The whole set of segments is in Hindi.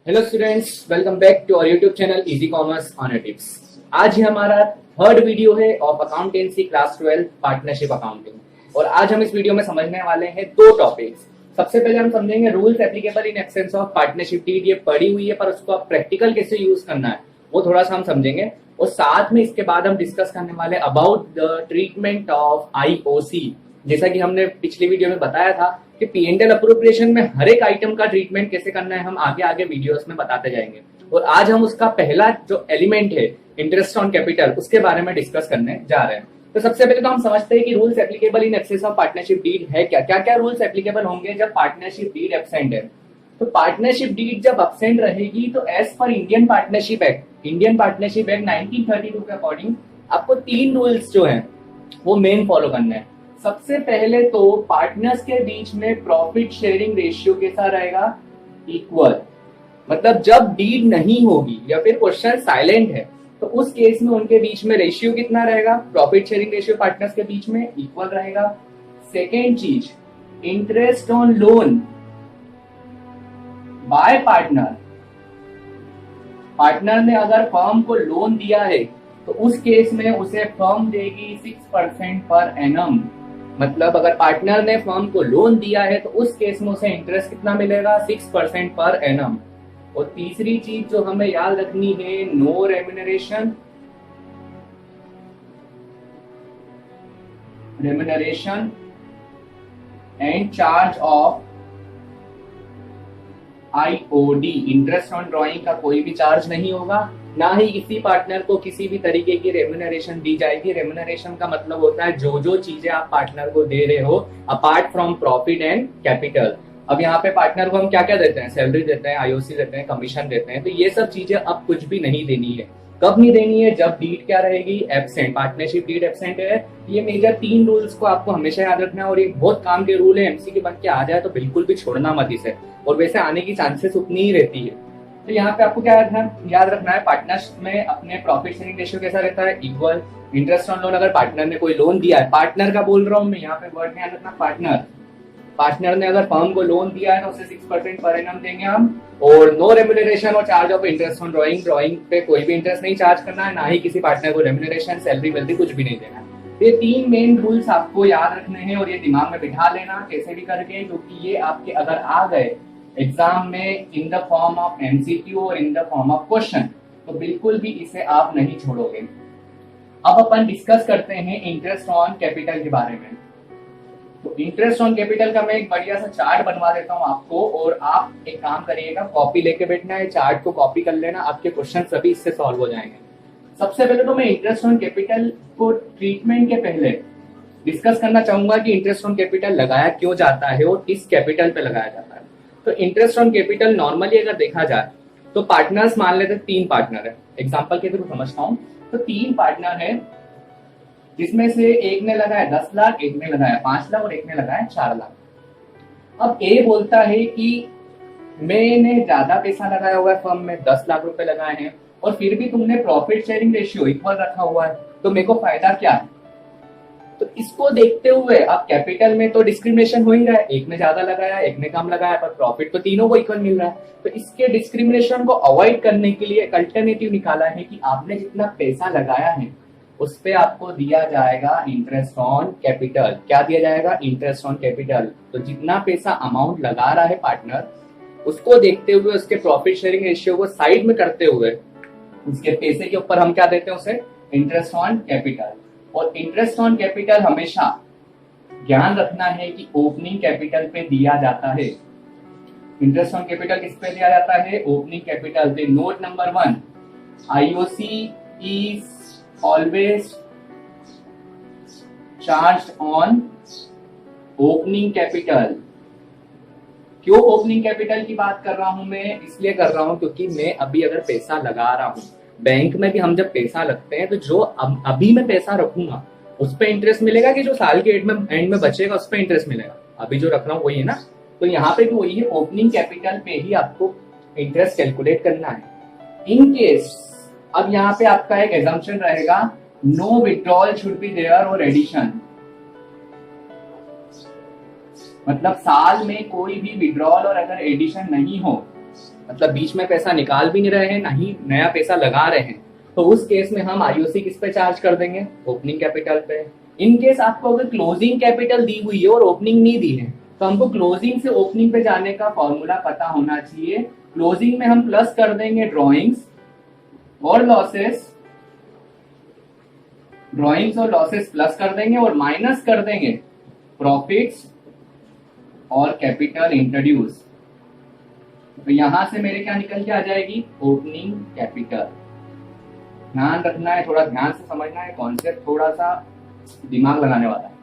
Hello students, welcome back to our YouTube channel easy commerce on tips. आज ये हमारा थर्ड वीडियो है of accountancy class 12 partnership accounting. और आज हम इस वीडियो में समझने वाले हैं दो टॉपिक्स। सबसे पहले हम समझेंगे rules applicable in absence of partnership deed. ये पढ़ी हुई है पर उसको आप प्रैक्टिकल कैसे यूज करना है वो थोड़ा सा हम समझेंगे। और साथ में इसके बाद हम डिस्कस करने वाले about the treatment of IOC. जैसा कि हमने पिछली वीडियो में बताया था कि पी&एल अप्रोप्रिएशन में हर एक आइटम का ट्रीटमेंट कैसे करना है हम आगे आगे वीडियोस में बताते जाएंगे। और आज हम उसका पहला जो एलिमेंट है इंटरेस्ट ऑन कैपिटल उसके बारे में डिस्कस करने जा रहे हैं। तो सबसे पहले तो हम समझते हैं कि rules applicable in access of partnership deed है क्या क्या क्या रूल्स एप्लीकेबल होंगे जब पार्टनरशिप डीड एब्सेंट है। तो पार्टनरशिप डीड जब एब्सेंट रहेगी तो as per Indian partnership act 1932 के अकॉर्डिंग आपको तीन रूल्स जो हैं वो मेन फॉलो करना है। सबसे पहले तो पार्टनर्स के बीच में प्रॉफिट शेयरिंग रेशियो कैसा रहेगा, इक्वल। मतलब जब डीड नहीं होगी या फिर क्वेश्चन साइलेंट है तो उस केस में उनके बीच में रेशियो कितना रहेगा, प्रॉफिट शेयरिंग रेशियो पार्टनर्स के बीच में इक्वल रहेगा। सेकेंड चीज, interest on loan by partner. Partner ने अगर फर्म को लोन दिया है तो उस केस में उसे फर्म देगी 6% पर एनम। मतलब अगर पार्टनर ने फर्म को लोन दिया है तो उस केस में उसे इंटरेस्ट कितना मिलेगा, 6% पर एनम। और तीसरी चीज जो हमें याद रखनी है, no remuneration and charge of IOD. Interest on drawing का कोई भी चार्ज नहीं होगा, ना ही किसी पार्टनर को किसी भी तरीके की रेम्यूनरेशन दी जाएगी। रेम्यूनरेशन का मतलब होता है जो जो चीजें आप पार्टनर को दे रहे हो apart from profit and capital. अब यहाँ पे पार्टनर को हम क्या क्या देते हैं, सैलरी देते हैं, आईओसी देते हैं, कमीशन देते हैं। तो ये सब चीजें अब कुछ भी नहीं देनी है। कब नहीं देनी है, जब डीड क्या रहेगी, एब्सेंट। पार्टनरशिप डीड एब्सेंट है। ये मेजर तीन रूल्स को आपको हमेशा याद रखना है और ये बहुत काम के रूल है। एमसी के बन के आ जाए तो बिल्कुल भी छोड़ना मत इसे, और वैसे आने की चांसेस उतनी ही रहती है। तो यहाँ पे आपको क्या याद रखना है, पार्टनर्स में अपने प्रॉफिट शेयरिंग रेशियो कैसा रहता है, इक्वल। इंटरेस्ट ऑन लोन, अगर पार्टनर ने कोई लोन दिया है, पार्टनर का बोल रहा हूँ मैं यहाँ पे, वर्ड ध्यान रखना, पार्टनर। पार्टनर ने अगर फर्म को लोन दिया है तो उसे 6% पर एनम देंगे हम। और नो रेम्यूनरेशन और charge of interest on drawing. Drawing पे कोई भी इंटरेस्ट नहीं चार्ज करना है, ना ही किसी पार्टनर को रेम्यूनरेशन, सैलरी वेलरी कुछ भी नहीं देना है। ये तीन मेन रूल्स आपको याद रखने हैं और ये दिमाग में बिठा लेना कैसे भी करके, क्योंकि ये आपके अगर आ गए एग्जाम में in the form of MCQ और in the form of question तो बिल्कुल भी इसे आप नहीं छोड़ोगे। अब अपन डिस्कस करते हैं इंटरेस्ट ऑन कैपिटल के बारे में। तो इंटरेस्ट ऑन कैपिटल का मैं एक बढ़िया सा चार्ट बनवा देता हूं आपको, और आप एक काम करिएगा, कॉपी लेके बैठना है, चार्ट को कॉपी कर लेना, आपके क्वेश्चन सभी इससे सॉल्व हो जाएंगे। सबसे पहले तो मैं इंटरेस्ट ऑन कैपिटल को ट्रीटमेंट के पहले डिस्कस करना चाहूंगा कि इंटरेस्ट ऑन कैपिटल लगाया क्यों जाता है और किस कैपिटल पे लगाया जाता है। तो इंटरेस्ट ऑन कैपिटल नॉर्मली अगर देखा जाए तो पार्टनर्स मान लेते हैं, तीन पार्टनर है, एग्जांपल के थ्रू समझता हूं। तो तीन पार्टनर है जिसमें से एक ने लगाया 10 लाख, एक ने लगाया 5 लाख और एक ने लगाया 4 लाख। अब ए बोलता है कि मैंने ज्यादा पैसा लगाया हुआ है, फर्म में 10 लाख रुपए लगाए हैं और फिर भी तुमने प्रॉफिट शेयरिंग रेशियो इक्वल रखा हुआ है, तो मेरे को फायदा क्या है। तो इसको देखते हुए अब कैपिटल में तो डिस्क्रिमिनेशन हो ही रहा है, एक ने ज्यादा लगाया, एक ने कम लगाया, पर प्रॉफिट तो तीनों को इक्वल मिल रहा है। तो इसके डिस्क्रिमिनेशन को अवॉइड करने के लिए एक अल्टरनेटिव निकाला है कि आपने जितना पैसा लगाया है उस पे आपको दिया जाएगा इंटरेस्ट ऑन कैपिटल। क्या दिया जाएगा, इंटरेस्ट ऑन कैपिटल। तो जितना पैसा अमाउंट लगा रहा है पार्टनर, उसको देखते हुए, उसके प्रॉफिट शेयरिंग रेशियो को साइड में करते हुए, उसके पैसे के ऊपर हम क्या देते हैं, उसे इंटरेस्ट ऑन कैपिटल। और इंटरेस्ट ऑन कैपिटल हमेशा ध्यान रखना है कि ओपनिंग कैपिटल पे दिया जाता है। इंटरेस्ट ऑन कैपिटल किस पे दिया जाता है, ओपनिंग कैपिटल पे। Note number 1, IOC is always charged on opening capital। क्यों ओपनिंग कैपिटल की बात कर रहा हूं मैं, इसलिए कर रहा हूं क्योंकि मैं अभी अगर पैसा लगा रहा हूं, बैंक में भी हम जब पैसा लगते हैं तो जो अभी मैं पैसा रखूंगा उस पर इंटरेस्ट मिलेगा कि जो साल के एंड में बचेगा उस पर इंटरेस्ट मिलेगा। अभी जो रख रहा हूं वही है ना, तो यहाँ पे भी वही है, ओपनिंग कैपिटल पे ही आपको इंटरेस्ट कैलकुलेट करना है। इन केस अब यहाँ पे आपका एक एजम्पशन रहेगा, no withdrawal should be there और एडिशन। मतलब साल में कोई भी विड्रॉल और अगर एडिशन नहीं हो मतलब बीच में पैसा निकाल भी नहीं रहे हैं ना ही नया पैसा लगा रहे हैं, तो उस केस में हम आईओसी किस पे चार्ज कर देंगे? ओपनिंग कैपिटल पे। इन केस आपको अगर क्लोजिंग कैपिटल दी हुई है और ओपनिंग नहीं दी है, तो हमको क्लोजिंग से ओपनिंग पे जाने का फॉर्मूला पता होना चाहिए। क्लोजिंग में हम प्लस कर देंगे ड्रॉइंग्स और लॉसेस, ड्रॉइंग्स और लॉसेस प्लस कर देंगे और माइनस कर देंगे प्रॉफिट्स और कैपिटल इंट्रोड्यूस। तो यहां से मेरे क्या निकल के आ जाएगी? Opening capital. ध्यान रखना है, थोड़ा ध्यान से समझना है, कॉन्सेप्ट थोड़ा सा दिमाग लगाने वाला है।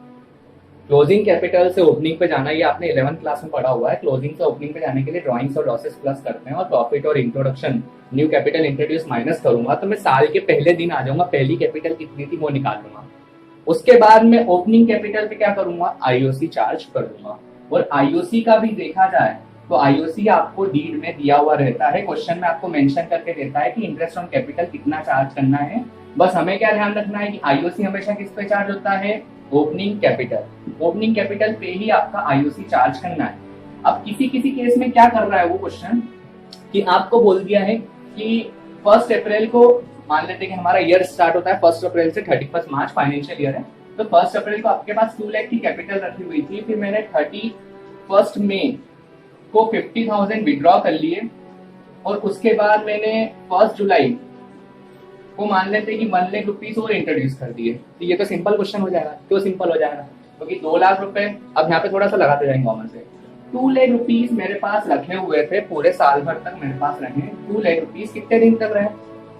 क्लोजिंग कैपिटल से ओपनिंग पे जाना, ये आपने 11th क्लास में पढ़ा हुआ है। क्लोजिंग से ओपनिंग पे जाने के लिए ड्रॉइंग्स और लॉसेस प्लस करते हैं और प्रॉफिट और introduction new capital introduce minus करूंगा, तो मैं साल के पहले दिन आ जाऊंगा, पहली कैपिटल कितनी थी वो निकाल लूंगा। उसके बाद में ओपनिंग कैपिटल पे क्या करूंगा? आईओसी चार्ज कर दूंगा। और आईओसी का भी देखा जाए तो आईओसी आपको डीड में दिया हुआ रहता है, क्वेश्चन में आपको मेंशन करके देता है कि इंटरेस्ट ऑन कैपिटल कितना चार्ज करना है। बस हमें क्या ध्यान रखना है कि आईओसी हमेशा किस पे चार्ज होता है? Opening capital. ओपनिंग कैपिटल पे ही आपका आईओसी चार्ज करना है। अब किसी किसी केस में क्या कर रहा है वो क्वेश्चन कि आपको बोल दिया है कि 1 अप्रैल को, मान लेते हैं कि हमारा ईयर स्टार्ट होता है 1 अप्रैल से 31 मार्च फाइनेंशियल ईयर है, तो 1 अप्रैल को आपके पास 2 लाख की कैपिटल रखी हुई थी, फिर मैंने 31 मई को 50,000 विड्रॉ कर लिए और उसके बाद मैंने 1 जुलाई को मान लेते हैं कि 1 लाख रुपीस और इंट्रोड्यूस कर दिए। तो ये तो सिंपल क्वेश्चन हो जाएगा। क्यों सिंपल हो जाएगा? क्योंकि 2 लाख रुपए, अब यहाँ पे थोड़ा सा लगाते जाएंगे कॉमन से, 2 लाख रुपीस मेरे पास रखे हुए थे, पूरे साल भर तक मेरे पास रहे 2 लाख रुपीस। कितने दिन तक रहे?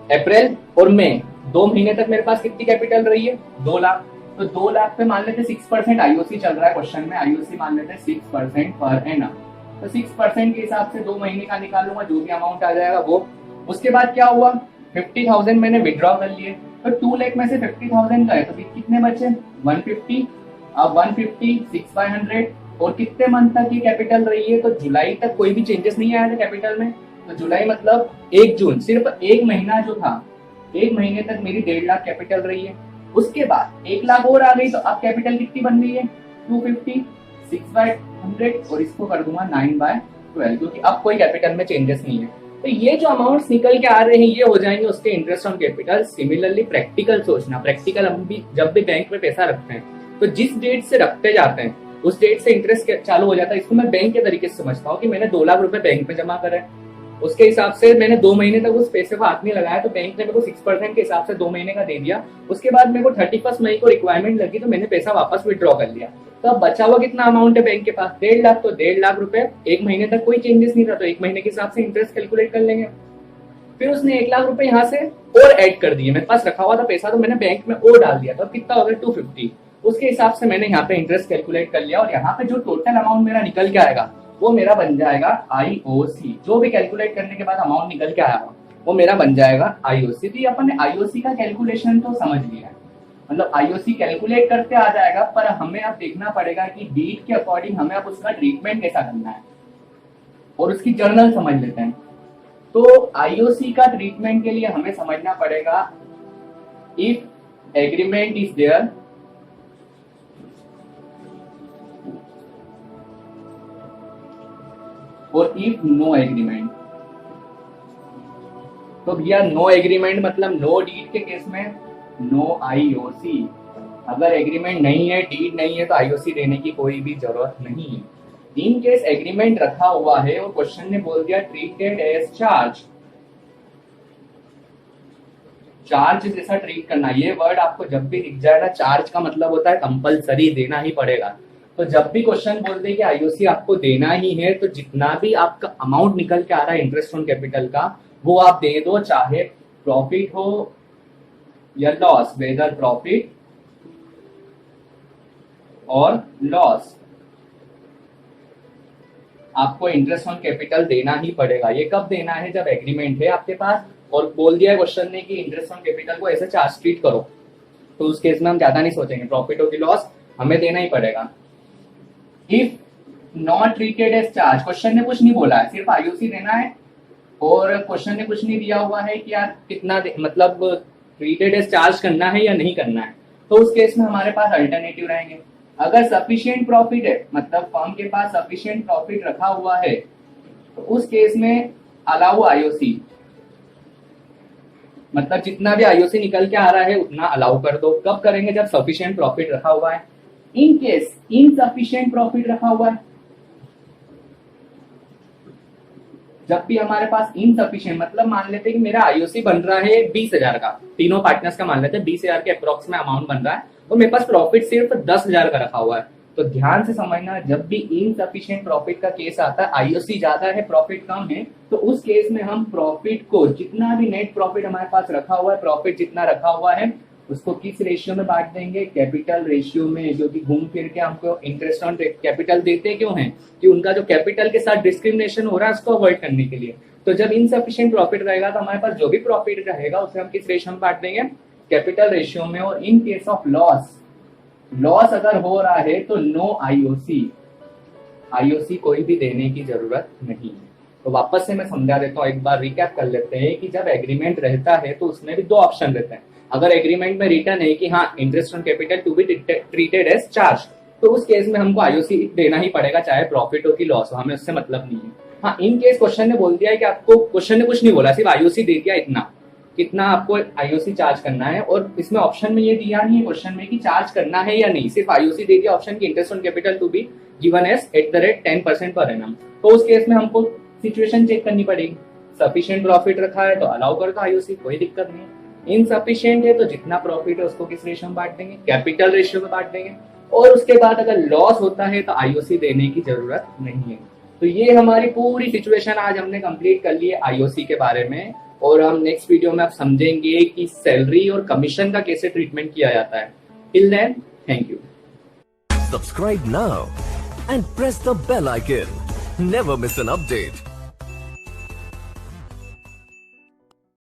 अप्रैल और मई, 2 महीने तक मेरे पास कितनी कैपिटल रही है? 2 लाख। तो 2 लाख पे मान लेते 6% आईओसी चल रहा है क्वेश्चन में, आईओसी मान लेते 6% पर एनम। तो 6% के हिसाब से 2 महीने का निकालूंगा, जो भी अमाउंट आ जाएगा वो। उसके बाद क्या हुआ? 50,000 मैंने विड्रॉ कर लिए, तो 2 लाख में से 50,000 गए, तो कितने बचे? 150। अब 150 6/100 और कितने मंथ तक ये कैपिटल रही है? तो जुलाई तक कोई भी चेंजेस नहीं आया था कैपिटल में। तो जुलाई मतलब 1 जून, सिर्फ 1 महीना जो था, 1 महीने तक मेरी 1.5 लाख कैपिटल रही है। उसके बाद 1 लाख और आ गई, तो अब कैपिटल कितनी बन गई है? 250 6/100 और इसको कर दूंगा 9/12, क्योंकि अब कोई कैपिटल में चेंजेस नहीं है। तो ये जो अमाउंट्स निकल के आ रहे हैं ये हो जाएंगे उसके interest on capital. Similarly practical सोचना, प्रैक्टिकल हम भी जब भी बैंक में पैसा रखते हैं तो जिस डेट से रखते जाते हैं उस डेट से इंटरेस्ट चालू हो जाता है। इसको मैं बैंक के तरीके से समझता हूँ कि मैंने 2 लाख रुपए बैंक में जमा करे, उसके हिसाब से मैंने 2 महीने तक उस पैसे को हाथ नहीं लगाया, तो बैंक ने मेरे को 6% के हिसाब से 2 महीने का दे दिया। उसके बाद मेरे को 31 मई को रिक्वायरमेंट लगी, तो मैंने पैसा वापस विड्रॉ कर लिया। तो अब बचा हुआ कितना अमाउंट है बैंक के पास? 1.5 लाख। तो 1.5 लाख रुपए 1 महीने तक कोई चेंजेस नहीं था, तो 1 महीने के हिसाब से इंटरेस्ट कैलकुलेट कर लेंगे। फिर उसने 1 लाख रुपए यहाँ से और ऐड कर दिए, मेरे पास रखा हुआ था पैसा, तो मैंने बैंक में और डाल दिया, तो कितना हो गया? 250। उसके हिसाब से मैंने यहाँ पे इंटरेस्ट कैलकुलेट कर लिया और यहाँ पे जो टोटल अमाउंट मेरा निकल के आएगा वो मेरा बन जाएगा आईओसी। जो भी कैलकुलेट करने के बाद अमाउंट निकल के आया वो मेरा बन जाएगा आईओसी। तो ये अपन ने आईओसी का कैलकुलेशन तो समझ लिया है, मतलब आईओसी कैलकुलेट करते आ जाएगा, पर हमें अब देखना पड़ेगा कि डीड के अकॉर्डिंग हमें अब उसका ट्रीटमेंट कैसा करना है और उसकी जर्नल समझ लेते हैं। तो आईओसी का ट्रीटमेंट के लिए हमें समझना पड़ेगा, इफ एग्रीमेंट इज देयर और इफ नो एग्रीमेंट। तो भैया नो एग्रीमेंट मतलब नो डीड के केस में नो आईओसी। अगर एग्रीमेंट नहीं है, डीड नहीं है, तो आईओसी देने की कोई भी जरूरत नहीं है। इन केस एग्रीमेंट रखा हुआ है और क्वेश्चन ने बोल दिया ट्रीटेड एज चार्ज, चार्ज जैसा ट्रीट करना। ये वर्ड आपको जब भी दिख जाएगा, चार्ज का मतलब होता है कंपलसरी, देना ही पड़ेगा। तो जब भी क्वेश्चन बोल दे कि आईओसी आपको देना ही है, तो जितना भी आपका अमाउंट निकल के आ रहा है इंटरेस्ट ऑन कैपिटल का, वो आप दे दो, चाहे प्रॉफिट हो या लॉस, वेदर प्रॉफिट और लॉस, आपको इंटरेस्ट ऑन कैपिटल देना ही पड़ेगा। ये कब देना है? जब एग्रीमेंट है आपके पास और बोल दिया है क्वेश्चन ने कि इंटरेस्ट ऑन कैपिटल को ऐसे चार्ज ट्रीट करो, तो उस केस में हम ज्यादा नहीं सोचेंगे, प्रॉफिट और लॉस हमें देना ही पड़ेगा। If not treated as charge, question ने कुछ नहीं बोला है, सिर्फ आईओसी देना है और क्वेश्चन ने कुछ नहीं दिया हुआ है कि यार कितना मतलब ट्रीटेड एज चार्ज करना है या नहीं करना है। तो उस केस में हमारे पास अल्टरनेटिव रहेंगे। अगर सफिशिएंट प्रॉफिट है, मतलब फर्म के पास सफिशिएंट प्रॉफिट रखा हुआ है, तो उस केस में अलाउ आईओसी, मतलब जितना भी आईओसी निकल के आ रहा है उतना अलाउ कर दो। कब करेंगे? जब सफिशिएंट प्रॉफिट रखा हुआ है। इन केस इनसफिशिएंट प्रॉफिट रखा हुआ है, जब भी हमारे पास इनसफिशिएंट, मतलब मान लेते हैं कि मेरा आईओसी बन रहा है 20,000 का, तीनों पार्टनर्स का मान लेते हैं 20,000 के अप्रोक्स में अमाउंट बन रहा है और मेरे पास प्रॉफिट सिर्फ 10,000 का रखा हुआ है। तो ध्यान से समझना, जब भी इनसफिशिएंट प्रॉफिट का केस आता है, आईओसी ज्यादा है प्रॉफिट कम है, तो उस केस में हम प्रॉफिट को, जितना भी नेट प्रॉफिट हमारे पास रखा हुआ है, प्रॉफिट जितना रखा हुआ है, उसको किस रेशियो में बांट देंगे? कैपिटल रेशियो में। जो कि घूम फिर के हमको इंटरेस्ट ऑन कैपिटल देते क्यों हैं? कि उनका जो कैपिटल के साथ डिस्क्रिमिनेशन हो रहा है उसको अवॉइड करने के लिए। तो जब इनसफिशिएंट प्रॉफिट रहेगा तो हमारे पास जो भी प्रॉफिट रहेगा उसे हम किस रेशियो में बांट देंगे? कैपिटल रेशियो में। और in case of loss, loss अगर हो रहा है तो नो आईओसी, आईओसी कोई भी देने की जरूरत नहीं है। तो वापस से मैं समझा देता हूँ, एक बार रिकैप कर लेते हैं कि जब एग्रीमेंट रहता है तो उसमें भी दो ऑप्शन रहते हैं। अगर एग्रीमेंट में रिटर्न है कि हाँ interest on capital to be treated as charge, तो उस केस में हमको आईओसी देना ही पड़ेगा, चाहे प्रॉफिट हो कि लॉस हो, हमें उससे मतलब नहीं है। हाँ, इन केस क्वेश्चन ने बोल दिया है कि आपको, क्वेश्चन ने कुछ नहीं बोला, सिर्फ आईओसी दे दिया इतना, कितना आपको आईओसी चार्ज करना है। और इसमें ऑप्शन में ये दिया नहीं है क्वेश्चन में कि चार्ज करना है या नहीं, सिर्फ आईओसी दे दिया ऑप्शन की interest on capital to be given as @10% पर एनम। तो उस केस में हमको सिचुएशन चेक करनी पड़ेगी। सफिशिएंट प्रॉफिट रखा है तो अलाउ कर दो आईओसी, कोई दिक्कत नहीं। इनसफिशिएंट है तो जितना प्रॉफिट है उसको किस रेशियो में बांट देंगे? कैपिटल रेशियो में बांट देंगे। और उसके बाद अगर लॉस होता है तो आईओसी देने की जरूरत नहीं है। तो ये हमारी पूरी सिचुएशन आज हमने कंप्लीट कर ली है आईओसी के बारे में। और हम नेक्स्ट वीडियो में आप समझेंगे कि सैलरी और कमीशन का कैसे ट्रीटमेंट किया जाता है। Till then, thank you. Subscribe now and press the bell icon. Never miss an update.